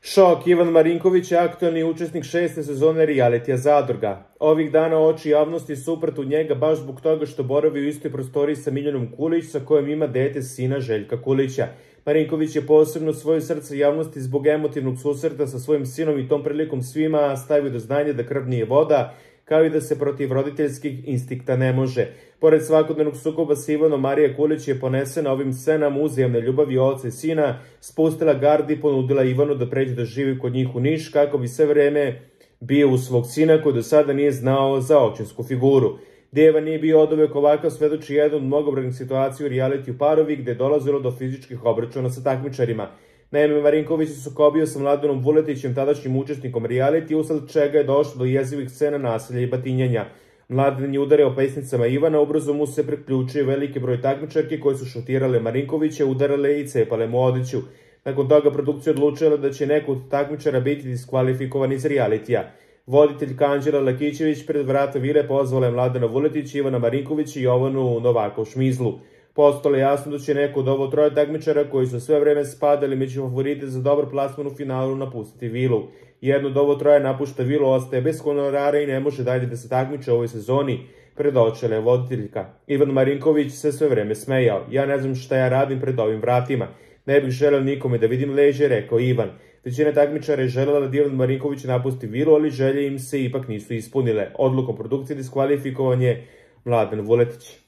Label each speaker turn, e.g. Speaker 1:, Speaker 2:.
Speaker 1: Šok, Ivan Marinković je aktuelni učesnik 6. sezone realitija Zadruga. Ovih dana oči javnosti su uprte u njega baš zbog toga što boravi u istoj prostoriji sa Miljanom Kulić, sa kojom ima dete sina Željka Kulića. Marinković je posebno svoje srce javnosti zbog emotivnog susreta sa svojim sinom i tom prilikom svima stavio do znanja da krv nije voda, kao i da se protiv roditeljskih instinkta ne može. Pored svakodnevnog sukoba sa Ivanom, Marija Kulić je ponesena ovim scenama uzajamne ljubavi oca i sina, spustila gard i ponudila Ivanu da pređe da živi kod njih u Niš, kako bi sve vreme bio uz svog sina koji do sada nije znao za očinsku figuru. Deva nije bio oduvek ovakav, svedoči jedan od mnogobrojnih situacija u realitiju Parovi, gde je dolazilo do fizičkih obračuna sa takmičarima. Naime, Marinković se sukobio sa Mladenom Vuletićem, tadašnjim učesnikom reality, usled čega je došlo do jezivih scena nasilja i batinjanja. Mladen je udarao pesnicama Ivana, ubrzo mu se priključio veliki broj takmičarki koje su šutirale Marinkovića, udarale i cepale mu odeću. Nakon toga produkcija odlučila da će neko od takmičara biti diskvalifikovan iz realitija. Voditeljka Anđela Lakićević pred vrata vile pozvala je Mladena Vuletića, Ivana Marinkovića i Jovanu Novakov-Šmizlu. Postalo je jasno da će neko od ovo troje takmičara koji su sve vreme spadali među favorite za dobar plasman u finalu napustiti vilu. Jedno od ovo troje napušta vilu, ostaje bez honorara i ne može dalje da se takmiče u ovoj sezoni, predočela je voditeljka. Ivan Marinković se sve vreme smejao. Ja ne znam šta ja radim pred ovim vratima. Ne bih želeo nikome da vidim leđe, rekao Ivan. Većina takmičara je želela da Ivan Marinković napusti vilu, ali želje im se ipak nisu ispunile. Odlukom produkcije diskvalifikovan je Mladen Vuletić.